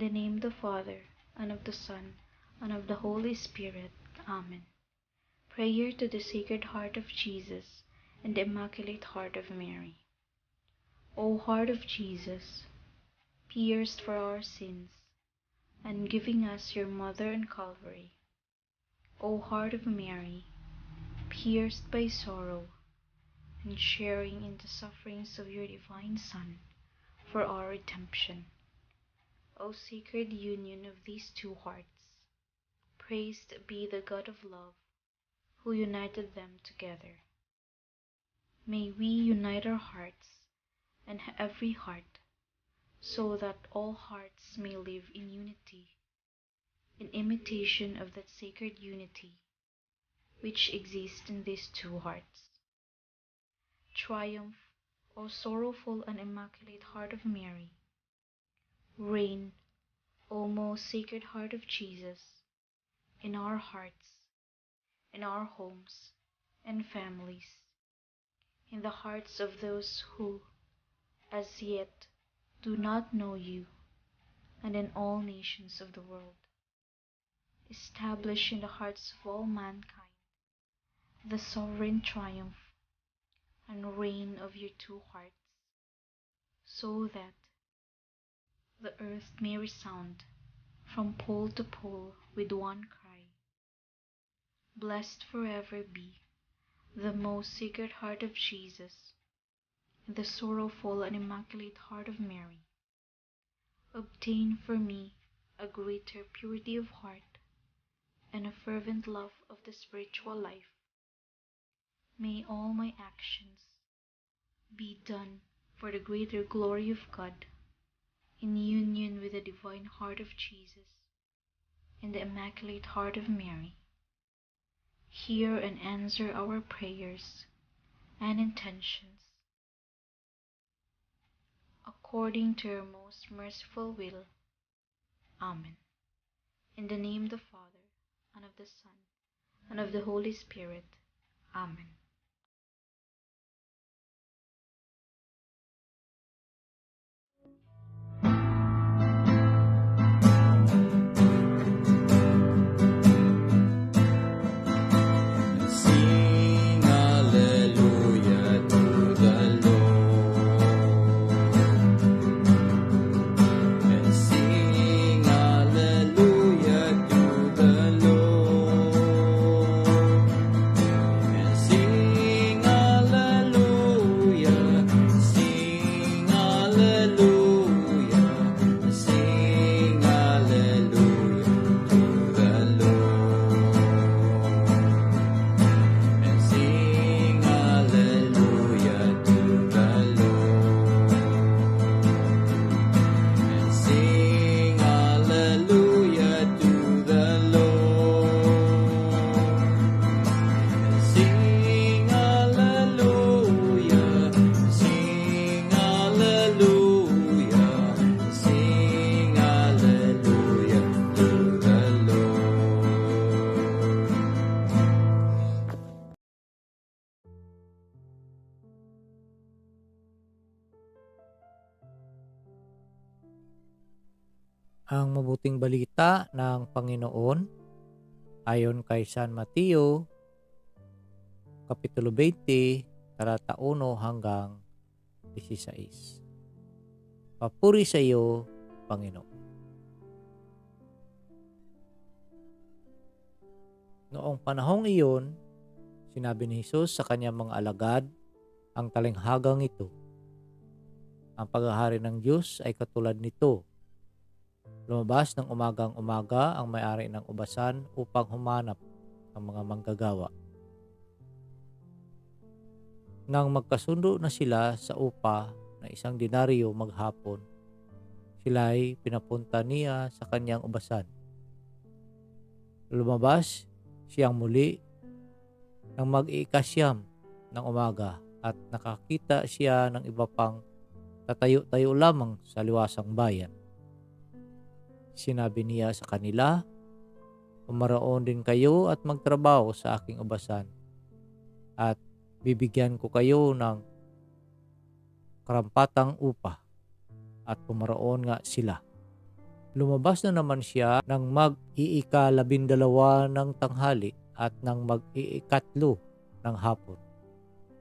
the name of the Father, and of the Son, and of the Holy Spirit. Amen. Prayer to the Sacred Heart of Jesus and the Immaculate Heart of Mary. O Heart of Jesus, pierced for our sins, and giving us your Mother in Calvary. O Heart of Mary, pierced by sorrow, and sharing in the sufferings of your divine Son for our redemption. O sacred union of these two hearts, praised be the God of love, who united them together. May we unite our hearts and every heart, so that all hearts may live in unity, in imitation of that sacred unity which exists in these two hearts. Triumph, O sorrowful and immaculate Heart of Mary. Reign, O most Sacred Heart of Jesus, in our hearts, in our homes and families, in the hearts of those who, as yet, do not know you, and in all nations of the world. Establish in the hearts of all mankind the sovereign triumph and reign of your two hearts, so that the earth may resound from pole to pole with one cry. Blessed forever be the most Sacred Heart of Jesus, and the sorrowful and immaculate Heart of Mary. Obtain for me a greater purity of heart and a fervent love of the spiritual life. May all my actions be done for the greater glory of God, in union with the divine Heart of Jesus and the Immaculate Heart of Mary. Hear and answer our prayers and intentions, according to your most merciful will. Amen. In the name of the Father, and of the Son, and of the Holy Spirit. Amen. Sing hallelujah to the Lord, and sing hallelujah to the Lord, and sing hallelujah, sing hallelujah, sing hallelujah to the Lord. And sing hallelujah to the Lord. And sing hallelujah to the Lord. And sing hallelujah, sing hallelujah, sing hallelujah to the Lord. Ang mabuting balita ng Panginoon ayon kay San Mateo, Kapitulo 20, talata 1 hanggang 16. Papuri sa iyo, Panginoon. Noong panahong iyon, sinabi ni Jesus sa kanyang mga alagad ang talinghagang ito. Ang paghahari ng Diyos ay katulad nito. Lumabas ng umagang umaga ang may-ari ng ubasan upang humanap ng mga manggagawa. Nang magkasundo na sila sa upa na 1 denaryo maghapon, sila'y pinapunta niya sa kanyang ubasan. Lumabas siyang muli nang mag-iikasyam ng umaga at nakakita siya ng iba pang tatayo-tayo lamang sa liwasang bayan. Sinabi niya sa kanila, "Pumaroon din kayo at magtrabaho sa aking ubasan, at bibigyan ko kayo ng karampatang upa." At pumaroon nga sila. Lumabas na naman siya ng mag-iika-12 ng tanghali at ng mag-iikatlo ng hapon.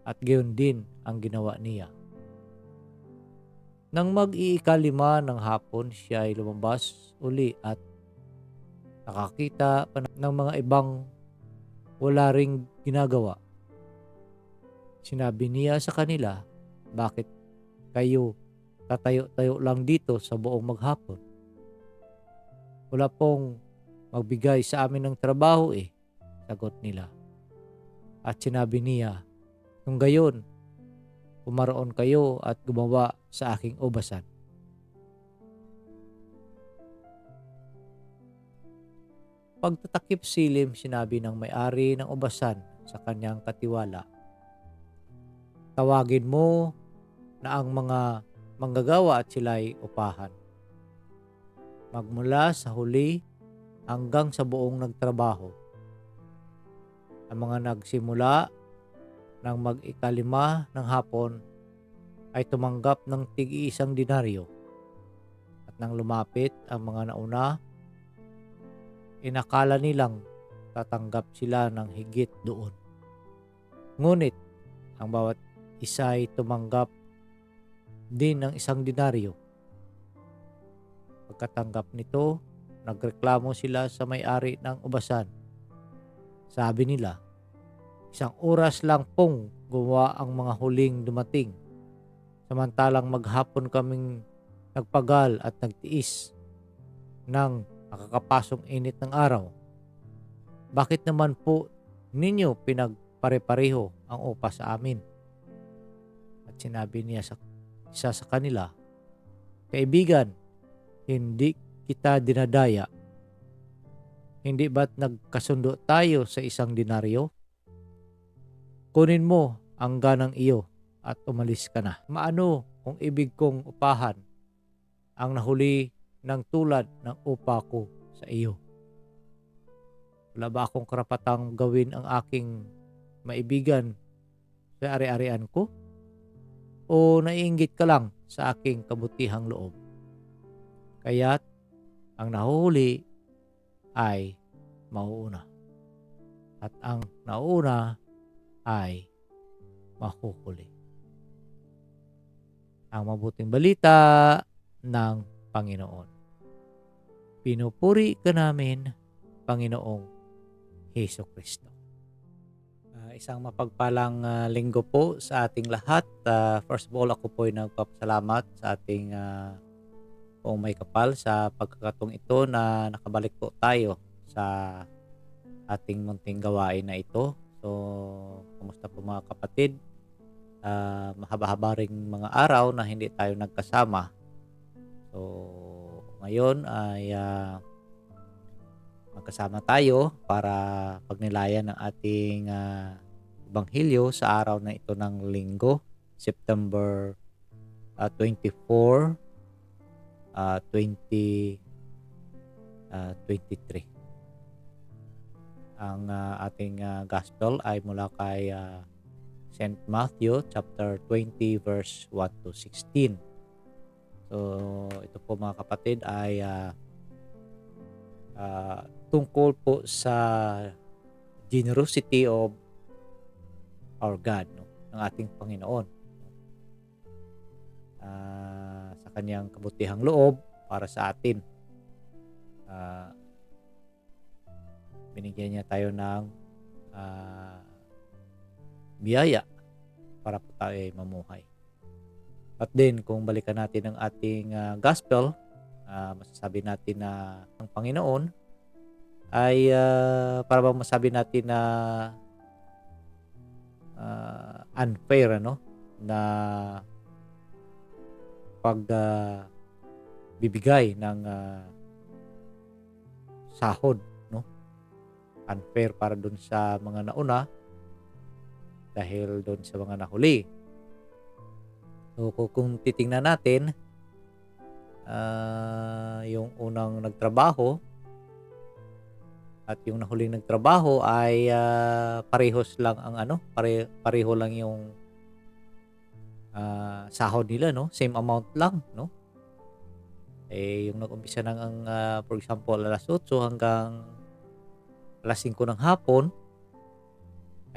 At gayon din ang ginawa niya. Nang mag-iika-5 ng hapon, siya ay lumabas uli at nakakita pa ng mga ibang wala ring ginagawa. Sinabi niya sa kanila, "Bakit kayo tatayo-tayo lang dito sa buong maghapon? Wala pong magbigay sa amin ng trabaho eh," sagot nila. At sinabi niya, "Kung gayon, pumaroon kayo at gumawa sa aking ubasan." Pagtatakip silim, sinabi ng may-ari ng ubasan sa kanyang katiwala, "Tawagin mo na ang mga manggagawa at sila'y upahan. Magmula sa huli hanggang sa buong nagtrabaho. Ang mga nagsimula ng mag-ikalima ng hapon ay tumanggap ng tig-iisang denaryo. At nang lumapit ang mga nauna, inakala nilang tatanggap sila ng higit doon. Ngunit ang bawat isa ay tumanggap din ng 1 denaryo. Pagkatanggap nito, nagreklamo sila sa may-ari ng ubasan. Sabi nila, 1 oras lang pong gumawa ang mga huling dumating, samantalang maghapon kaming nagpagal at nagtiis ng nakakapasong init ng araw. Bakit naman po ninyo pinagpare-pareho ang upa sa amin?" At sinabi niya sa isa sa kanila, "Kaibigan, hindi kita dinadaya. Hindi ba't nagkasundo tayo sa 1 denaryo? Kunin mo ang ganang iyo at umalis ka na. Maano kung ibig kong upahan ang nahuli ng tulad ng upa ko sa iyo? Wala ba akong karapatang gawin ang aking maibigan sa ari-arian ko? O naiinggit ka lang sa aking kabutihang loob? Kaya't ang nahuhuli ay mauuna, at ang nauuna ay mahuhuli." Ang mabuting balita ng Panginoon. Pinupuri ka namin, Panginoong Hesukristo. Isang mapagpalang linggo po sa ating lahat. First of all, ako po ay nagpapasalamat sa ating kung may kapal sa pagkakataong ito na nakabalik po tayo sa ating munting gawain na ito. So, kumusta po mga kapatid? Mahaba-haba ring mga araw na hindi tayo nagkasama. So, ngayon ay magkasama tayo para pagnilayan ng ating Ebanghelyo sa araw na ito ng linggo, September 24, 2023. Ang ating gospel ay mula kay St. Matthew chapter 20 verse 1 to 16. So ito po mga kapatid ay tungkol po sa generosity of our God, no? Ng ating Panginoon. Sa kanyang kabutihang loob para sa atin. Binigyan niya tayo ng biyaya para po tayo ay mamuhay. At din kung balikan natin ang ating gospel, masasabi natin na ang Panginoon ay para bang masabi natin na unfair, ano, na pag bibigay ng sahod, no? Unfair para dun sa mga nauna dahil dun sa mga nahuli. So kung titingnan natin, yung unang nagtrabaho at yung nahuling nagtrabaho ay parehos lang ang pareho lang yung sahod nila, no? Same amount lang, no? Yung nag-umpisa ng for example, 8:00 hanggang 5:00 ng hapon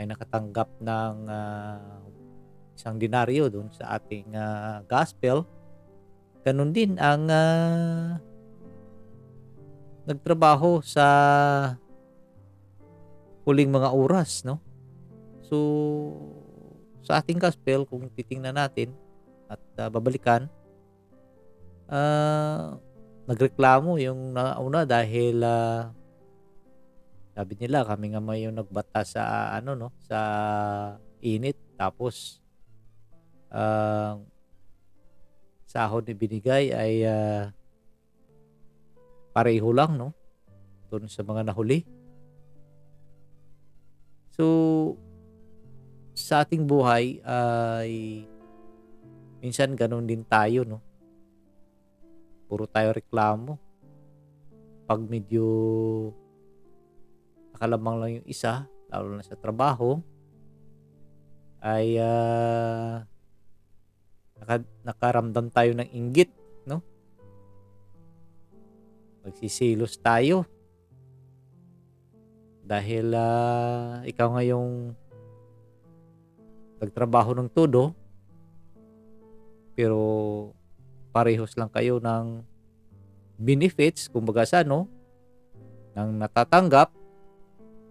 ay nakatanggap ng isang denaryo do'n sa ating gospel. Gano'n din ang nagtrabaho sa huling mga oras, 'no? So, sa ating gospel kung titingnan natin at babalikan, nagreklamo yung nauna dahil sabi nila kami nga yung nagbata sa ano, 'no, sa init, tapos ang sahod na binigay ay pareho lang, 'no, dun sa mga nahuli. So, sa ating buhay ay minsan gano'n din tayo, 'no? Puro tayo reklamo. 'Pag medyo nakalamang lang yung isa, lalo na sa trabaho, ay nakaramdam tayo ng inggit, 'no? Magsisilos tayo dahil ikaw nga yung nagtrabaho ng todo, pero parehos lang kayo ng benefits, kumbaga sa ano, ng natatanggap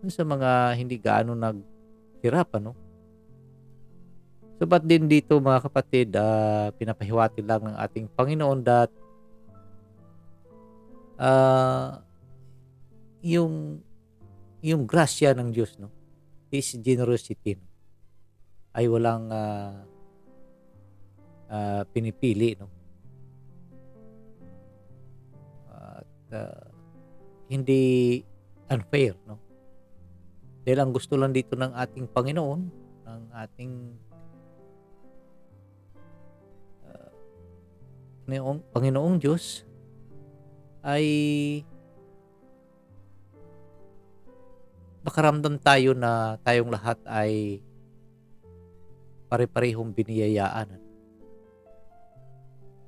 dun sa mga hindi gaano naghirap, ano. So, ba't din dito mga kapatid, pinapahiwatig lang ng ating Panginoon that yung grasya ng Diyos, 'no, His generosity, 'no, ay walang pinipili, 'no. At hindi unfair, no. Dahil ang gusto lang dito ng ating Panginoon, ng ating Panginoong Diyos ay makaramdam tayo na tayong lahat ay pare-parehong biniyayaan.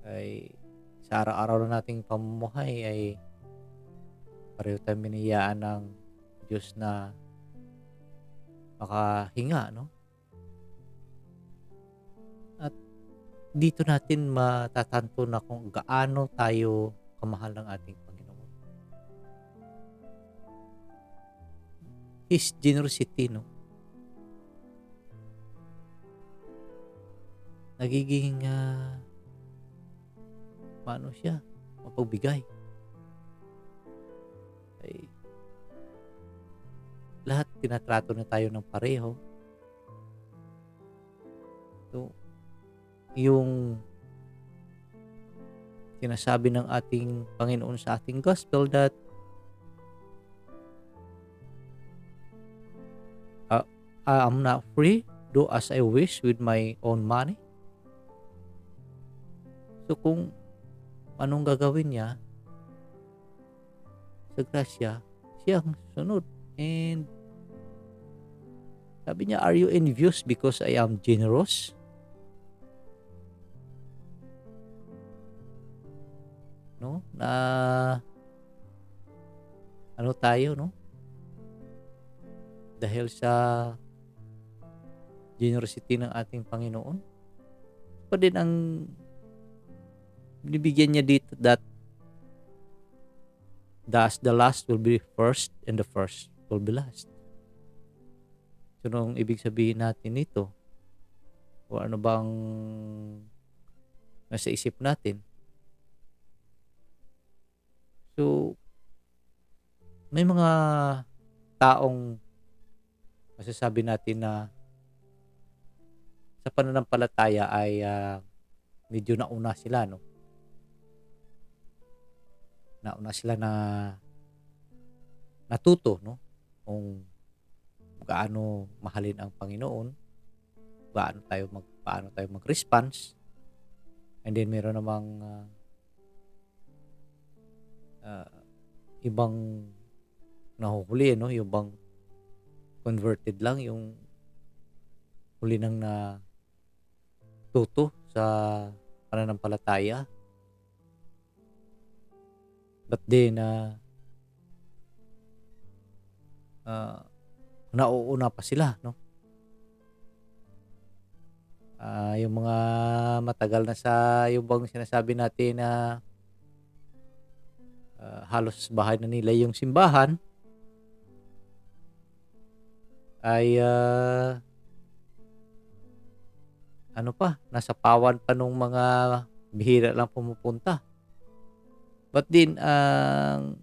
Ay sa araw-araw na nating pamumuhay ay pareho tayong biniyayaan ng Diyos na makahinga, no? At dito natin matatanto na kung gaano tayo kamahal ng ating Panginoon. His generosity, 'no, nagiging paano siya, mapagbigay. Ay lahat tinatrato na tayo ng pareho. So, yung sinasabi ng ating Panginoon sa ating gospel that I'm not free, do as I wish with my own money. So, kung anong gagawin niya sa grasya, siya ang sunod. And sabi niya, are you envious because I am generous? No? Na ano tayo, no? Dahil sa generosity ng ating Panginoon, pa din ang binibigyan niya dito that thus the last will be first and the first will be last. So, nung ibig sabihin natin nito, o ano bang nasa isip natin? So, may mga taong masasabi natin na sa pananampalataya ay medyo nauna sila, no? Nauna sila na natuto, no? Kung gaano mahalin ang Panginoon, paano tayo mag-response. And then meron namang ibang nahuhuli, no? Yung bang converted lang, yung huli nang na tuto sa pananampalataya. But then, nauuna pa sila, no? Yung mga matagal na sa yung bang sinasabi natin na halos bahay na nila yung simbahan ay nasa pawan pa nung mga bihira lang pumupunta. But din, ang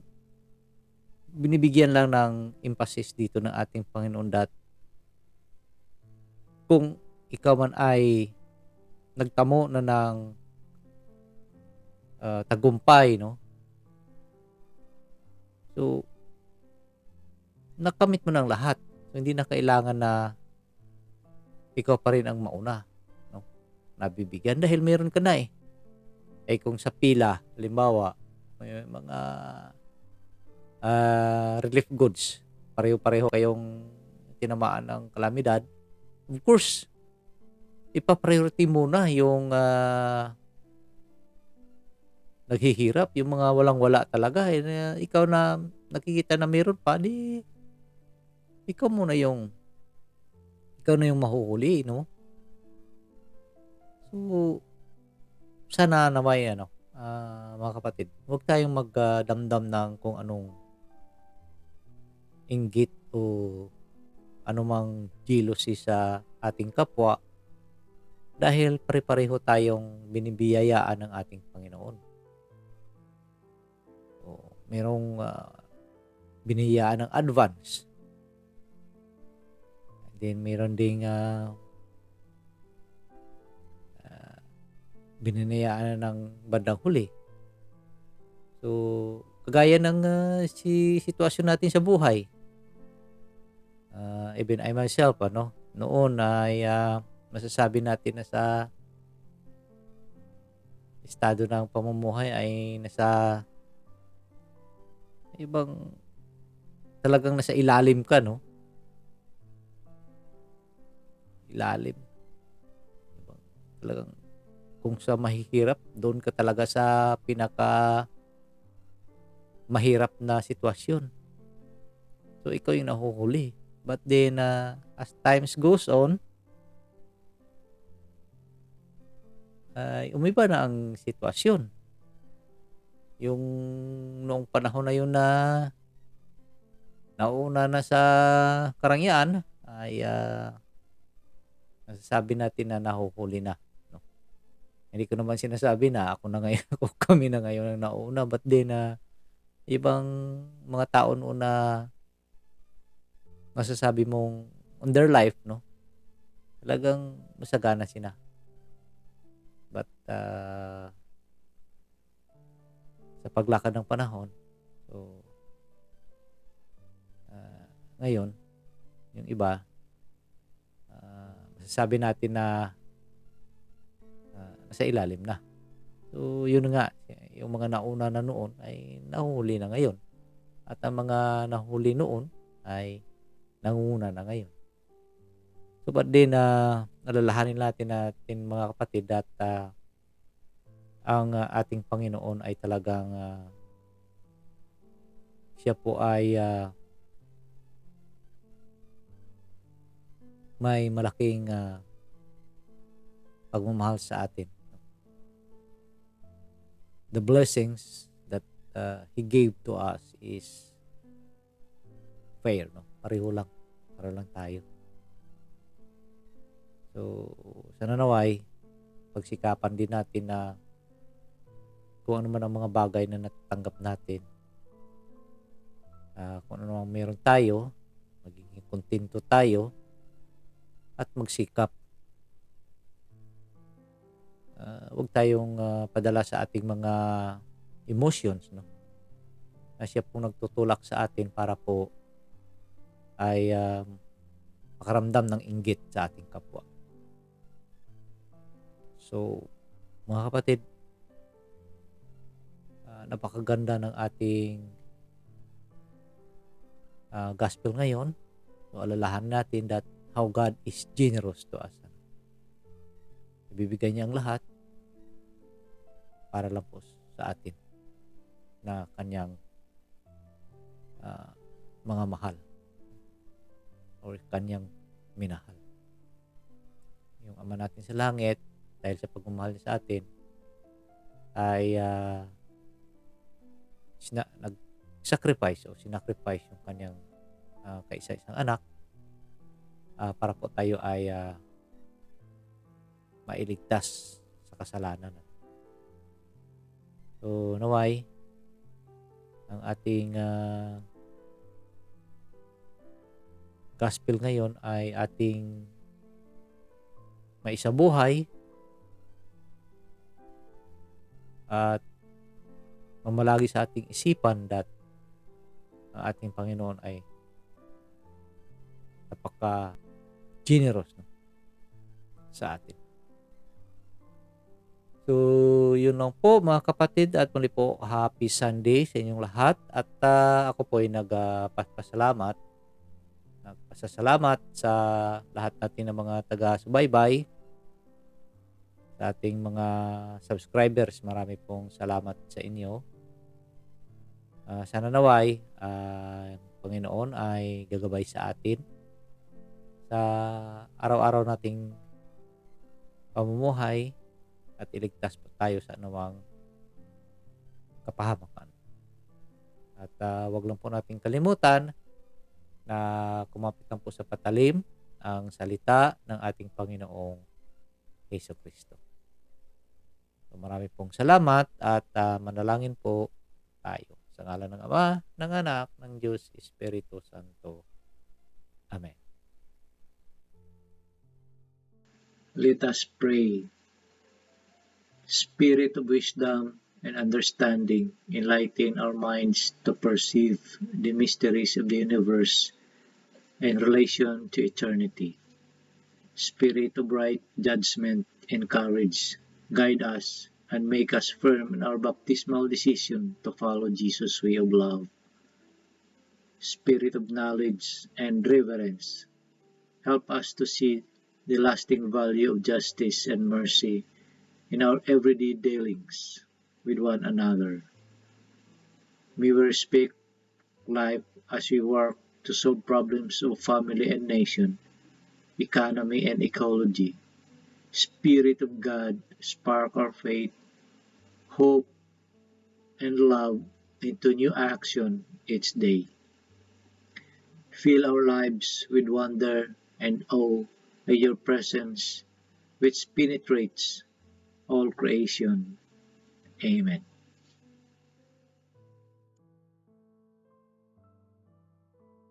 binibigyan lang ng emphasis dito ng ating Panginoon that kung ikaw man ay nagtamo na ng tagumpay, no? So, nakamit mo ng lahat. So, hindi na kailangan na ikaw pa rin ang mauna, no? Nabibigyan dahil meron ka na eh. Eh kung sa pila, halimbawa, may mga relief goods, pareho-pareho kayong tinamaan ng kalamidad, of course, ipa-priority muna yung naghihirap, yung mga walang-wala talaga. Ikaw na nakikita na meron pa, di ikaw na yung mahuhuli, no? So, sana na may mga kapatid, huwag tayong magdamdam ng kung anong inggit o anumang jealousy sa ating kapwa dahil pare-pareho tayong binibiyayaan ng ating Panginoon. So, merong biniyayaan ng advance. Then meron ding bininayaan ng bandang huli. So, kagaya ng sitwasyon natin sa buhay. Even I myself, noon ay masasabi natin na sa estado ng pamumuhay ay nasa ibang talagang nasa ilalim ka, no? Ilalim. Talagang kung sa mahihirap, doon ka talaga sa pinaka mahirap na sitwasyon. So, ikaw yung nahuhuli. But then, as times goes on, umiba na ang sitwasyon. Yung noong panahon na yun na nauna na sa karangyaan, ay masasabi natin na nahuhuli na. Hindi ko naman sinasabi na ako na ngayon, ako kami na ngayon ang nauna. But then, ibang mga tao noon na masasabi mong on their life, no? Talagang masagana sila. But, sa paglakad ng panahon, so, ngayon, yung iba, masasabi natin na nasa ilalim na. So, yun nga, yung mga nauna na noon ay nahuli na ngayon. At ang mga nahuli noon ay nangunguna na ngayon. So, but din, nalalahanin natin mga kapatid at ang ating Panginoon ay talagang siya po ay may malaking pagmamahal sa atin. The blessings that He gave to us is fair, no? Pareho lang tayo. So, sana naway pagsikapan din natin na kung ano man ang mga bagay na natatanggap natin, kung ano man meron tayo, maging kontento tayo at magsikap. Huwag tayong padala sa ating mga emotions, no? Na siya pong nagtutulak sa atin para po ay makaramdam ng inggit sa ating kapwa. So, mga kapatid, napakaganda ng ating gospel ngayon. So, alalahan natin that how God is generous to us. Ibibigay niya ang lahat para lang po sa atin. na kanyang mga mahal or kanyang minahal. Yung Ama natin sa langit, dahil sa pagmamahal niya sa atin, ay nag-sacrifice o sinacrifice yung kanyang kaisa-isang anak para po tayo ay mailigtas sa kasalanan. So, naway, ang ating gospel ngayon ay ating maisabuhay at mamalagi sa ating isipan that ang ating Panginoon ay napaka-generous, no, sa atin. So, yun lang po mga kapatid, at muli po happy Sunday sa inyong lahat, at ako po ay nagpasalamat sa lahat natin ng mga taga-subaybay, sa ating mga subscribers. Marami pong salamat sa inyo. Sana naway ang Panginoon ay gagabay sa atin sa araw-araw nating pamumuhay at iligtas po tayo sa anumang kapahamakan. At wag lang po nating kalimutan na kumapit lang po sa patalim ang salita ng ating Panginoong Jesucristo. So, marami pong salamat at manalangin po tayo. Sa ngalan ng Ama, ng Anak, ng Diyos, Espiritu Santo. Amen. Let us pray. Spirit of wisdom and understanding, enlighten our minds to perceive the mysteries of the universe in relation to eternity. Spirit of right judgment and courage, guide us and make us firm in our baptismal decision to follow Jesus' way of love. Spirit of knowledge and reverence, help us to see the lasting value of justice and mercy in our everyday dealings with one another. May we respect life as we work to solve problems of family and nation, economy and ecology. Spirit of God, spark our faith, hope, and love into new action each day. Fill our lives with wonder and awe by your presence, which penetrates all creation. Amen.